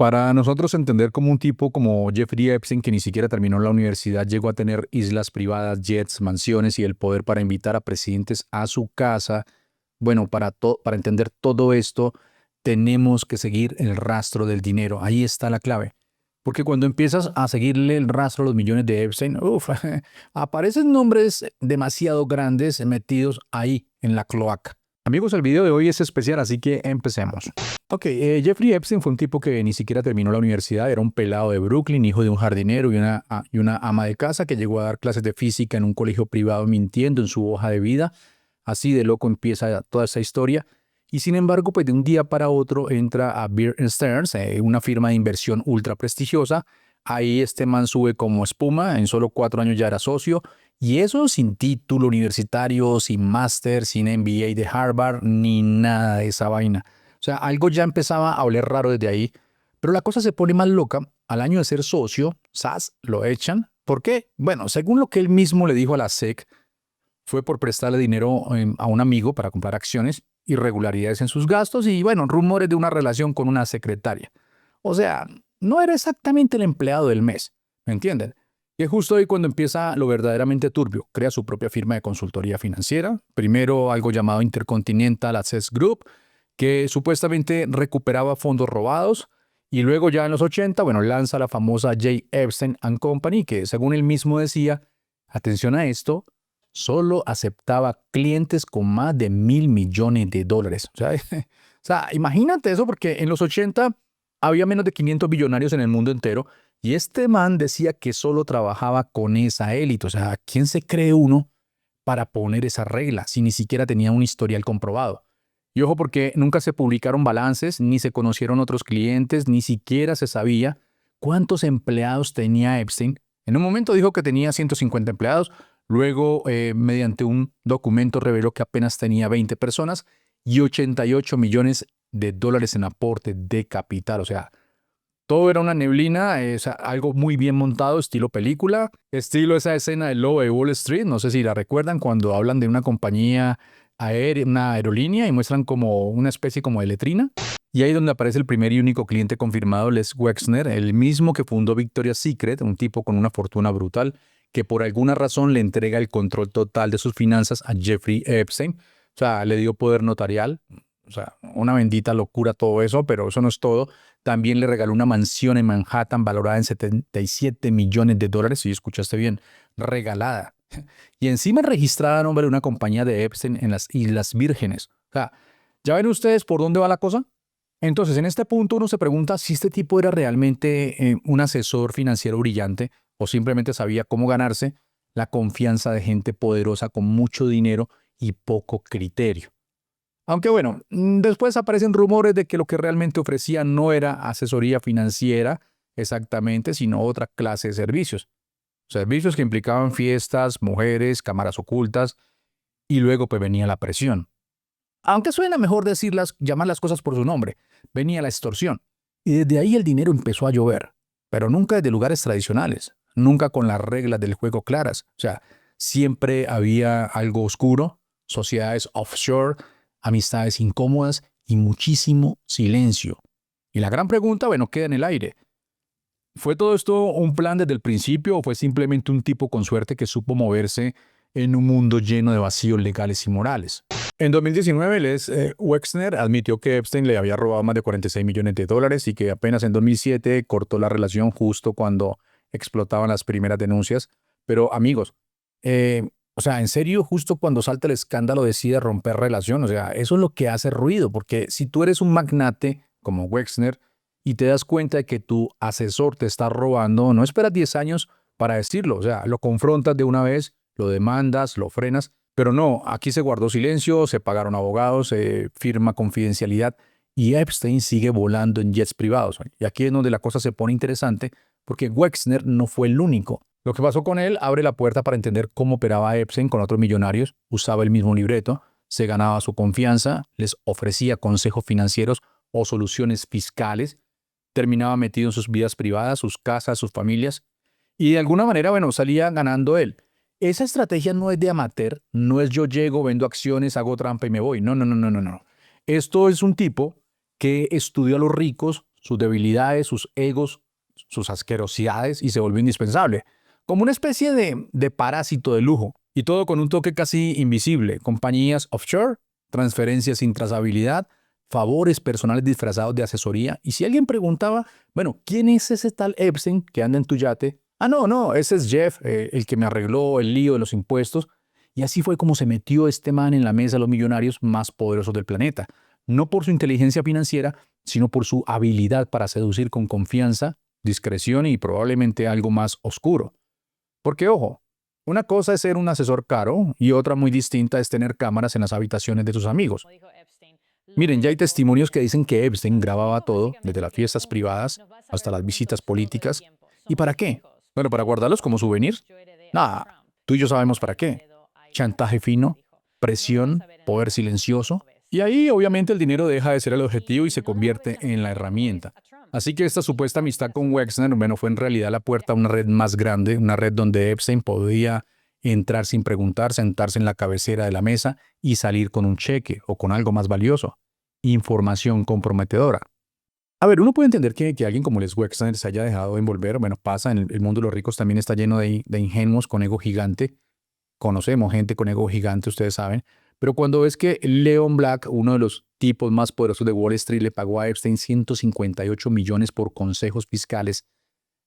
Para nosotros entender cómo un tipo como Jeffrey Epstein, que ni siquiera terminó la universidad, llegó a tener islas privadas, jets, mansiones y el poder para invitar a presidentes a su casa, bueno, para entender todo esto, tenemos que seguir el rastro del dinero. Ahí está la clave. Porque cuando empiezas a seguirle el rastro a los millones de Epstein, aparecen nombres demasiado grandes metidos ahí en la cloaca. Amigos, el video de hoy es especial, así que empecemos. Ok, Jeffrey Epstein fue un tipo que ni siquiera terminó la universidad, era un pelado de Brooklyn, hijo de un jardinero y una ama de casa que llegó a dar clases de física en un colegio privado mintiendo en su hoja de vida. Así de loco empieza toda esa historia. Y sin embargo, pues de un día para otro entra a Bear Stearns, una firma de inversión ultra prestigiosa. Ahí este man sube como espuma, en solo 4 años ya era socio. Y eso sin título universitario, sin máster, sin MBA de Harvard, ni nada de esa vaina. O sea, algo ya empezaba a oler raro desde ahí. Pero la cosa se pone más loca. Al año de ser socio, ¡zas!, lo echan. ¿Por qué? Bueno, según lo que él mismo le dijo a la SEC, fue por prestarle dinero a un amigo para comprar acciones, irregularidades en sus gastos y, bueno, rumores de una relación con una secretaria. O sea, no era exactamente el empleado del mes, ¿me entienden? Y es justo ahí cuando empieza lo verdaderamente turbio. Crea su propia firma de consultoría financiera, primero algo llamado Intercontinental Access Group, que supuestamente recuperaba fondos robados, y luego ya en los 80, bueno, lanza la famosa J. Epstein and Company, que según él mismo decía, atención a esto, solo aceptaba clientes con más de $1.000 millones. O sea, imagínate eso, porque en los 80 había menos de 500 billonarios en el mundo entero y este man decía que solo trabajaba con esa élite. O sea, ¿quién se cree uno para poner esa regla si ni siquiera tenía un historial comprobado? Y ojo, porque nunca se publicaron balances, ni se conocieron otros clientes, ni siquiera se sabía cuántos empleados tenía Epstein. En un momento dijo que tenía 150 empleados, luego mediante un documento reveló que apenas tenía 20 personas y $88 millones en aporte de capital. O sea, todo era una neblina, es algo muy bien montado, estilo película, estilo esa escena del lobo de Wall Street. No sé si la recuerdan cuando hablan de una compañía aérea, una aerolínea y muestran como una especie como de letrina. Y ahí es donde aparece el primer y único cliente confirmado, Les Wexner, el mismo que fundó Victoria's Secret, un tipo con una fortuna brutal, que por alguna razón le entrega el control total de sus finanzas a Jeffrey Epstein. O sea, le dio poder notarial. O sea, una bendita locura todo eso, pero eso no es todo. También le regaló una mansión en Manhattan valorada en $77 millones, si escuchaste bien, regalada. Y encima registrada a nombre de una compañía de Epstein en las Islas Vírgenes. O sea, ¿ya ven ustedes por dónde va la cosa? Entonces, en este punto uno se pregunta si este tipo era realmente un asesor financiero brillante o simplemente sabía cómo ganarse la confianza de gente poderosa con mucho dinero y poco criterio. Aunque bueno, después aparecen rumores de que lo que realmente ofrecía no era asesoría financiera exactamente, sino otra clase de servicios. Servicios que implicaban fiestas, mujeres, cámaras ocultas y luego pues venía la presión. Aunque suena mejor llamar las cosas por su nombre, venía la extorsión. Y desde ahí el dinero empezó a llover, pero nunca desde lugares tradicionales, nunca con las reglas del juego claras. O sea, siempre había algo oscuro, sociedades offshore, amistades incómodas y muchísimo silencio. Y la gran pregunta, bueno, queda en el aire. ¿Fue todo esto un plan desde el principio o fue simplemente un tipo con suerte que supo moverse en un mundo lleno de vacíos legales y morales? En 2019, Les Wexner admitió que Epstein le había robado más de $46 millones y que apenas en 2007 cortó la relación justo cuando explotaban las primeras denuncias. Pero amigos, o sea, en serio, justo cuando salta el escándalo decide romper relación. O sea, eso es lo que hace ruido, porque si tú eres un magnate como Wexner y te das cuenta de que tu asesor te está robando, no esperas 10 años para decirlo. O sea, lo confrontas de una vez, lo demandas, lo frenas. Pero no, aquí se guardó silencio, se pagaron abogados, se firma confidencialidad y Epstein sigue volando en jets privados. Y aquí es donde la cosa se pone interesante porque Wexner no fue el único. Lo que pasó con él abre la puerta para entender cómo operaba Epstein con otros millonarios, usaba el mismo libreto, se ganaba su confianza, les ofrecía consejos financieros o soluciones fiscales, terminaba metido en sus vidas privadas, sus casas, sus familias y de alguna manera, bueno, salía ganando él. Esa estrategia no es de amateur, no es yo llego, vendo acciones, hago trampa y me voy. No, no, no, no, no, no. Esto es un tipo que estudió a los ricos, sus debilidades, sus egos, sus asquerosidades y se volvió indispensable. Como una especie de parásito de lujo. Y todo con un toque casi invisible. Compañías offshore, transferencias sin trazabilidad, favores personales disfrazados de asesoría. Y si alguien preguntaba, bueno, ¿quién es ese tal Epstein que anda en tu yate? Ah, no, ese es Jeff, el que me arregló el lío de los impuestos. Y así fue como se metió este man en la mesa de los millonarios más poderosos del planeta. No por su inteligencia financiera, sino por su habilidad para seducir con confianza, discreción y probablemente algo más oscuro. Porque, ojo, una cosa es ser un asesor caro y otra muy distinta es tener cámaras en las habitaciones de sus amigos. Miren, ya hay testimonios que dicen que Epstein grababa todo, desde las fiestas privadas hasta las visitas políticas. ¿Y para qué? Bueno, para guardarlos como souvenir. Nada, tú y yo sabemos para qué. Chantaje fino, presión, poder silencioso. Y ahí obviamente el dinero deja de ser el objetivo y se convierte en la herramienta. Así que esta supuesta amistad con Wexner, bueno, fue en realidad la puerta a una red más grande, una red donde Epstein podía entrar sin preguntar, sentarse en la cabecera de la mesa y salir con un cheque o con algo más valioso. Información comprometedora. A ver, uno puede entender que alguien como Les Wexner se haya dejado envolver. Bueno, pasa, en el mundo de los ricos también está lleno de ingenuos con ego gigante. Conocemos gente con ego gigante, ustedes saben. Pero cuando ves que Leon Black, uno de los tipos más poderosos de Wall Street, le pagó a Epstein 158 millones por consejos fiscales,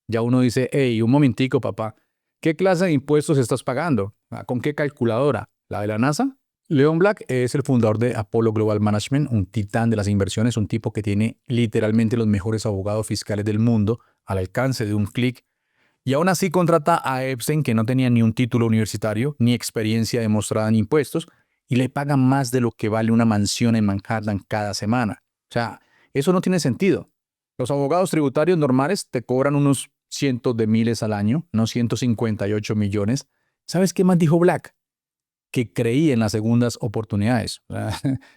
ya uno dice, hey, un momentico, papá, ¿qué clase de impuestos estás pagando? ¿Con qué calculadora? ¿La de la NASA? Leon Black es el fundador de Apollo Global Management, un titán de las inversiones, un tipo que tiene literalmente los mejores abogados fiscales del mundo al alcance de un clic. Y aún así contrata a Epstein, que no tenía ni un título universitario, ni experiencia demostrada en impuestos, y le paga más de lo que vale una mansión en Manhattan cada semana. O sea, eso no tiene sentido. Los abogados tributarios normales te cobran unos cientos de miles al año, no 158 millones. ¿Sabes qué más dijo Black? Que creía en las segundas oportunidades.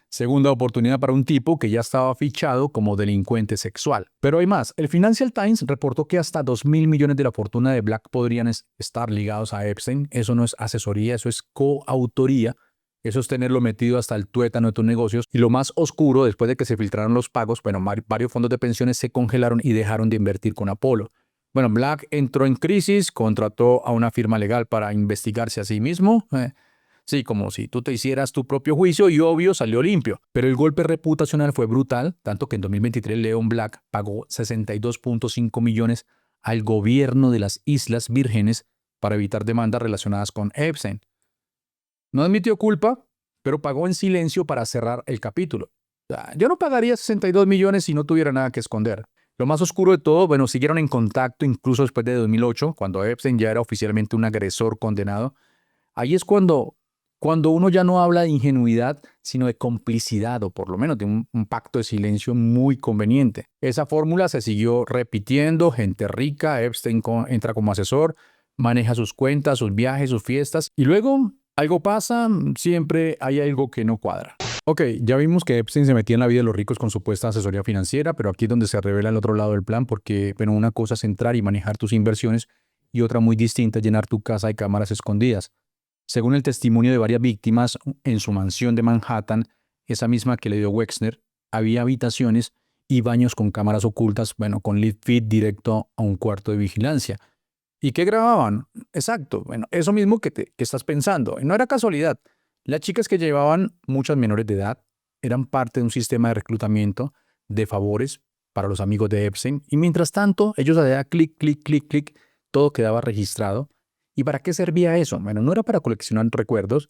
Segunda oportunidad para un tipo que ya estaba fichado como delincuente sexual. Pero hay más. El Financial Times reportó que hasta 2.000 millones de la fortuna de Black podrían estar ligados a Epstein. Eso no es asesoría, eso es coautoría. Eso es tenerlo metido hasta el tuétano de tus negocios. Y lo más oscuro, después de que se filtraron los pagos, bueno, varios fondos de pensiones se congelaron y dejaron de invertir con Apolo. Bueno, Black entró en crisis, contrató a una firma legal para investigarse a sí mismo. Sí, como si tú te hicieras tu propio juicio y obvio salió limpio. Pero el golpe reputacional fue brutal, tanto que en 2023 Leon Black pagó 62.5 millones al gobierno de las Islas Vírgenes para evitar demandas relacionadas con Epstein. No admitió culpa, pero pagó en silencio para cerrar el capítulo. O sea, yo no pagaría 62 millones si no tuviera nada que esconder. Lo más oscuro de todo, bueno, siguieron en contacto incluso después de 2008, cuando Epstein ya era oficialmente un agresor condenado. Ahí es cuando uno ya no habla de ingenuidad, sino de complicidad, o por lo menos de un pacto de silencio muy conveniente. Esa fórmula se siguió repitiendo, gente rica, Epstein entra como asesor, maneja sus cuentas, sus viajes, sus fiestas, y luego algo pasa, siempre hay algo que no cuadra. Ok, ya vimos que Epstein se metía en la vida de los ricos con supuesta asesoría financiera, pero aquí es donde se revela el otro lado del plan, porque bueno, una cosa es entrar y manejar tus inversiones, y otra muy distinta es llenar tu casa de cámaras escondidas. Según el testimonio de varias víctimas, en su mansión de Manhattan, esa misma que le dio Wexner, había habitaciones y baños con cámaras ocultas, bueno, con lead feed directo a un cuarto de vigilancia. ¿Y qué grababan? Exacto, bueno, eso mismo que estás pensando. No era casualidad. Las chicas que llevaban, muchas menores de edad, eran parte de un sistema de reclutamiento de favores para los amigos de Epstein. Y mientras tanto, ellos hacían clic, clic, clic, clic, todo quedaba registrado. ¿Y para qué servía eso? Bueno, no era para coleccionar recuerdos,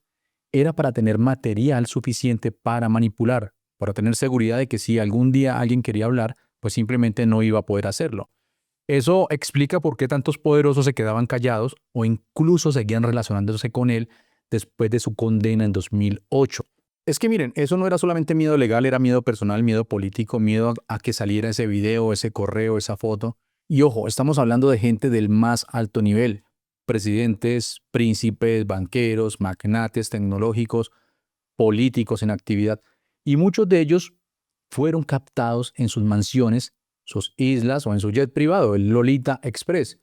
era para tener material suficiente para manipular, para tener seguridad de que si algún día alguien quería hablar, pues simplemente no iba a poder hacerlo. Eso explica por qué tantos poderosos se quedaban callados o incluso seguían relacionándose con él después de su condena en 2008. Es que miren, eso no era solamente miedo legal, era miedo personal, miedo político, miedo a que saliera ese video, ese correo, esa foto. Y ojo, estamos hablando de gente del más alto nivel. Presidentes, príncipes, banqueros, magnates tecnológicos, políticos en actividad. Y muchos de ellos fueron captados en sus mansiones, sus islas o en su jet privado, el Lolita Express.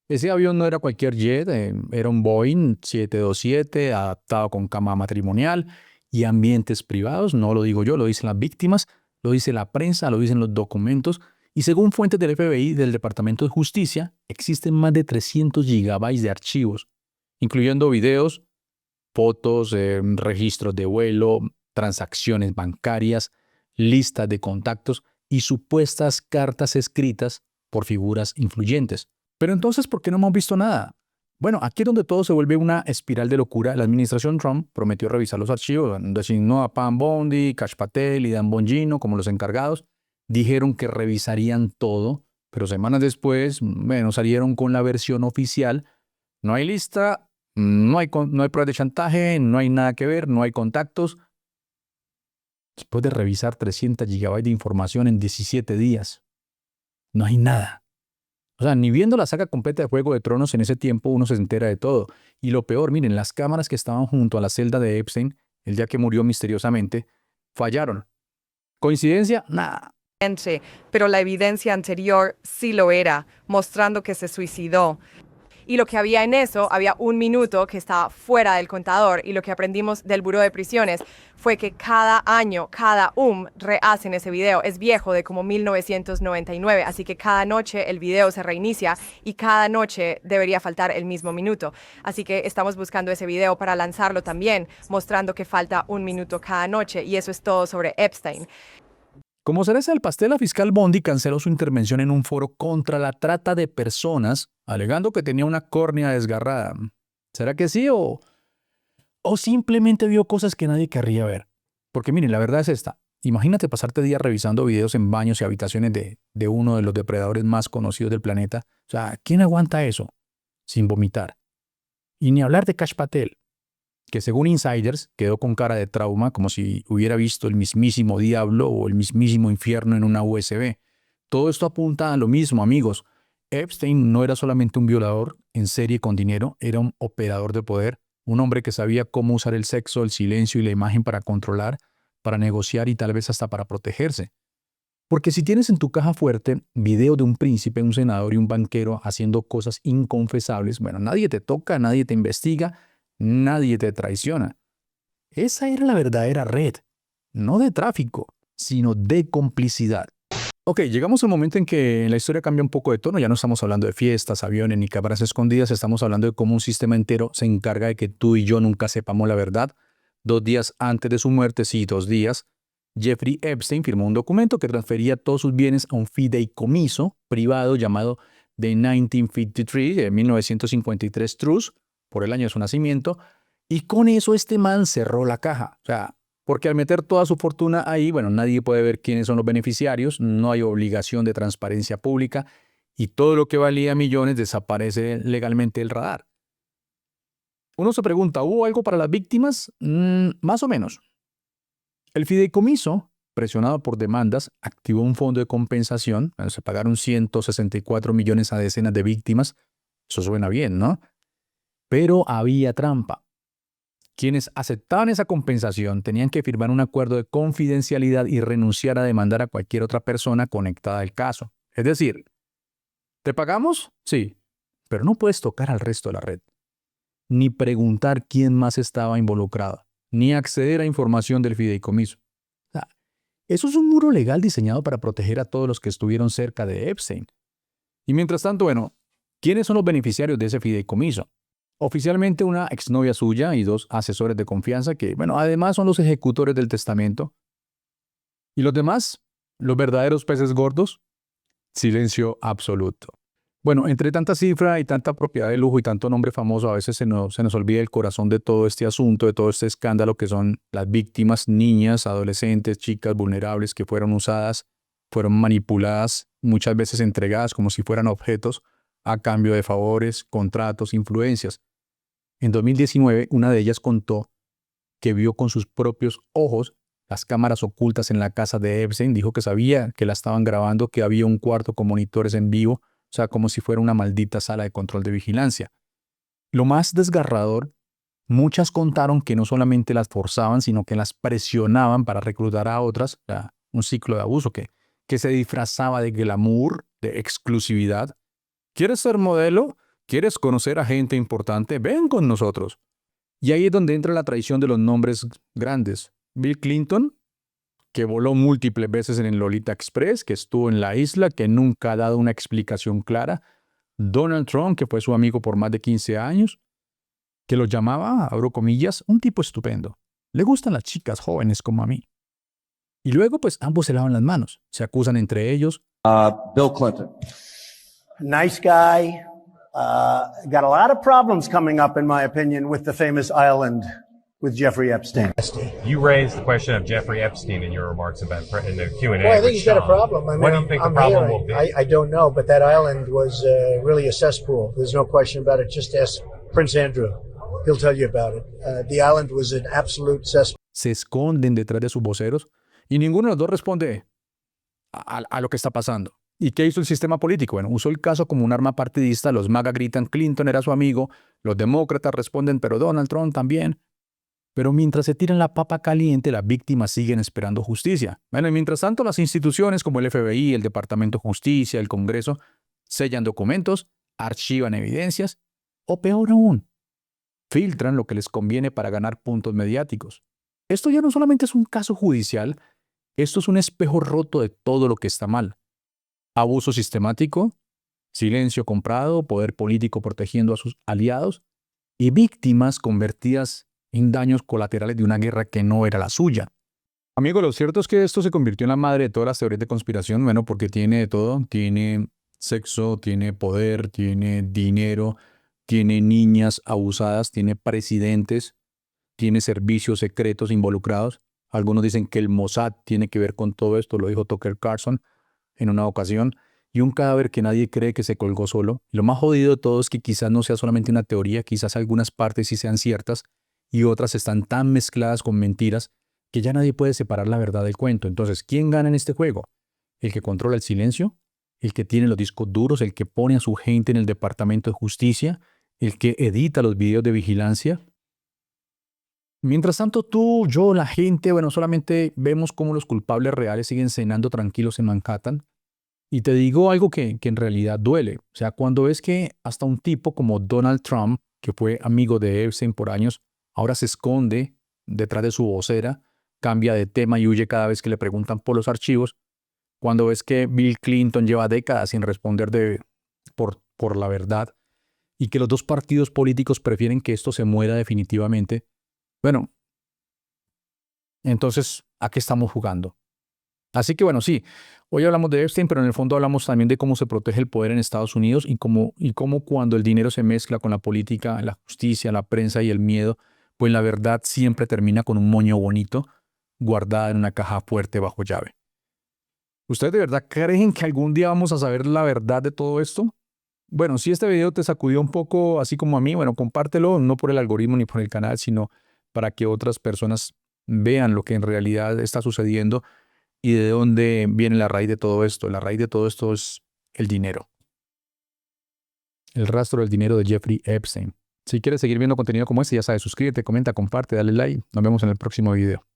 Ese avión no era cualquier jet, era un Boeing 727 adaptado con cama matrimonial y ambientes privados. No lo digo yo, lo dicen las víctimas, lo dice la prensa, lo dicen los documentos. Y según fuentes del FBI del Departamento de Justicia, existen más de 300 gigabytes de archivos, incluyendo videos, fotos, registros de vuelo, transacciones bancarias, listas de contactos y supuestas cartas escritas por figuras influyentes. Pero entonces, ¿por qué no hemos visto nada? Bueno, aquí es donde todo se vuelve una espiral de locura. La administración Trump prometió revisar los archivos, designó a Pam Bondi, Kash Patel y Dan Bongino como los encargados. Dijeron que revisarían todo, pero semanas después, bueno, salieron con la versión oficial. No hay lista, no hay pruebas de chantaje, no hay nada que ver, no hay contactos. Después de revisar 300 gigabytes de información en 17 días, no hay nada. O sea, ni viendo la saga completa de Juego de Tronos en ese tiempo uno se entera de todo. Y lo peor, miren, las cámaras que estaban junto a la celda de Epstein, el día que murió misteriosamente, fallaron. ¿Coincidencia? Nada. Pero la evidencia anterior sí lo era, mostrando que se suicidó. Y lo que había en eso, había un minuto que estaba fuera del contador, y lo que aprendimos del Buró de Prisiones fue que cada año, cada rehacen ese video. Es viejo, de como 1999, así que cada noche el video se reinicia y cada noche debería faltar el mismo minuto. Así que estamos buscando ese video para lanzarlo también, mostrando que falta un minuto cada noche, y eso es todo sobre Epstein. Como cereza del pastel, la fiscal Bondi canceló su intervención en un foro contra la trata de personas, alegando que tenía una córnea desgarrada. ¿Será que sí o simplemente vio cosas que nadie querría ver? Porque miren, la verdad es esta. Imagínate pasarte días revisando videos en baños y habitaciones de uno de los depredadores más conocidos del planeta. O sea, ¿quién aguanta eso sin vomitar? Y ni hablar de Kash Patel, que según insiders quedó con cara de trauma como si hubiera visto el mismísimo diablo o el mismísimo infierno en una USB. Todo esto apunta a lo mismo, amigos. Epstein no era solamente un violador en serie con dinero, era un operador de poder, un hombre que sabía cómo usar el sexo, el silencio y la imagen para controlar, para negociar y tal vez hasta para protegerse. Porque si tienes en tu caja fuerte video de un príncipe, un senador y un banquero haciendo cosas inconfesables, bueno, nadie te toca, nadie te investiga, nadie te traiciona. Esa era la verdadera red, no de tráfico, sino de complicidad. Ok, llegamos al momento en que la historia cambia un poco de tono. Ya no estamos hablando de fiestas, aviones ni cámaras escondidas. Estamos hablando de cómo un sistema entero se encarga de que tú y yo nunca sepamos la verdad. 2 días antes de su muerte, sí, 2 días, Jeffrey Epstein firmó un documento que transfería todos sus bienes a un fideicomiso privado llamado The 1953, de 1953 Trust, por el año de su nacimiento, y con eso este man cerró la caja. O sea, porque al meter toda su fortuna ahí, bueno, nadie puede ver quiénes son los beneficiarios, no hay obligación de transparencia pública y todo lo que valía millones desaparece legalmente del radar. Uno se pregunta, ¿hubo algo para las víctimas? Más o menos. El fideicomiso, presionado por demandas, activó un fondo de compensación. Bueno, se pagaron 164 millones a decenas de víctimas. Eso suena bien, ¿no? Pero había trampa. Quienes aceptaban esa compensación tenían que firmar un acuerdo de confidencialidad y renunciar a demandar a cualquier otra persona conectada al caso. Es decir, ¿te pagamos? Sí, pero no puedes tocar al resto de la red, ni preguntar quién más estaba involucrado, ni acceder a información del fideicomiso. O sea, eso es un muro legal diseñado para proteger a todos los que estuvieron cerca de Epstein. Y mientras tanto, bueno, ¿quiénes son los beneficiarios de ese fideicomiso? Oficialmente una exnovia suya y 2 asesores de confianza que, bueno, además son los ejecutores del testamento. ¿Y los demás? ¿Los verdaderos peces gordos? Silencio absoluto. Bueno, entre tanta cifra y tanta propiedad de lujo y tanto nombre famoso, a veces se nos olvida el corazón de todo este asunto, de todo este escándalo, que son las víctimas, niñas, adolescentes, chicas vulnerables que fueron usadas, fueron manipuladas, muchas veces entregadas como si fueran objetos a cambio de favores, contratos, influencias. En 2019, una de ellas contó que vio con sus propios ojos las cámaras ocultas en la casa de Epstein. Dijo que sabía que la estaban grabando, que había un cuarto con monitores en vivo, o sea, como si fuera una maldita sala de control de vigilancia. Lo más desgarrador, muchas contaron que no solamente las forzaban, sino que las presionaban para reclutar a otras, o sea, un ciclo de abuso que se disfrazaba de glamour, de exclusividad. ¿Quieres ser modelo? ¿Quieres conocer a gente importante? Ven con nosotros. Y ahí es donde entra la traición de los nombres grandes. Bill Clinton, que voló múltiples veces en el Lolita Express, que estuvo en la isla, que nunca ha dado una explicación clara. Donald Trump, que fue su amigo por más de 15 años, que lo llamaba, abro comillas, un tipo estupendo. Le gustan las chicas jóvenes como a mí. Y luego, pues, ambos se lavan las manos. Se acusan entre ellos. Bill Clinton. Nice guy. Got a lot of problems coming up, in my opinion, with the famous island with Jeffrey Epstein. You raised the question of Jeffrey Epstein in your remarks about in the Q&A. Well, I think with he's got a Sean. problem. I mean, What do you think the I'm problem here. will be? I don't know, but that island was really a cesspool. There's no question about it. Just ask Prince Andrew. He'll tell you about it. The island was an absolute cesspool. Se esconden detrás de sus voceros y ninguno de los dos responde a lo que está pasando. ¿Y qué hizo el sistema político? Bueno, usó el caso como un arma partidista. Los MAGA gritan, Clinton era su amigo. Los demócratas responden, pero Donald Trump también. Pero mientras se tiran la papa caliente, las víctimas siguen esperando justicia. Bueno, y mientras tanto, las instituciones como el FBI, el Departamento de Justicia, el Congreso, sellan documentos, archivan evidencias, o peor aún, filtran lo que les conviene para ganar puntos mediáticos. Esto ya no solamente es un caso judicial, esto es un espejo roto de todo lo que está mal. Abuso sistemático, silencio comprado, poder político protegiendo a sus aliados y víctimas convertidas en daños colaterales de una guerra que no era la suya. Amigo, lo cierto es que esto se convirtió en la madre de todas las teorías de conspiración, bueno, porque tiene de todo, tiene sexo, tiene poder, tiene dinero, tiene niñas abusadas, tiene presidentes, tiene servicios secretos involucrados. Algunos dicen que el Mossad tiene que ver con todo esto, lo dijo Tucker Carlson en una ocasión, y un cadáver que nadie cree que se colgó solo. Y lo más jodido de todo es que quizás no sea solamente una teoría, quizás algunas partes sí sean ciertas y otras están tan mezcladas con mentiras que ya nadie puede separar la verdad del cuento. Entonces, ¿quién gana en este juego? ¿El que controla el silencio? ¿El que tiene los discos duros? ¿El que pone a su gente en el Departamento de Justicia? ¿El que edita los videos de vigilancia? Mientras tanto, tú, yo, la gente, bueno, solamente vemos cómo los culpables reales siguen cenando tranquilos en Manhattan. Y te digo algo que en realidad duele. O sea, cuando ves que hasta un tipo como Donald Trump, que fue amigo de Epstein por años, ahora se esconde detrás de su vocera, cambia de tema y huye cada vez que le preguntan por los archivos. Cuando ves que Bill Clinton lleva décadas sin responder por la verdad y que los dos partidos políticos prefieren que esto se muera definitivamente, bueno, entonces, ¿a qué estamos jugando? Así que bueno, sí, hoy hablamos de Epstein, pero en el fondo hablamos también de cómo se protege el poder en Estados Unidos y cómo cuando el dinero se mezcla con la política, la justicia, la prensa y el miedo, pues la verdad siempre termina con un moño bonito, guardada en una caja fuerte bajo llave. ¿Ustedes de verdad creen que algún día vamos a saber la verdad de todo esto? Bueno, si este video te sacudió un poco, así como a mí, bueno, compártelo, no por el algoritmo ni por el canal, sino para que otras personas vean lo que en realidad está sucediendo y de dónde viene la raíz de todo esto. La raíz de todo esto es el dinero. El rastro del dinero de Jeffrey Epstein. Si quieres seguir viendo contenido como este, ya sabes, suscríbete, comenta, comparte, dale like. Nos vemos en el próximo video.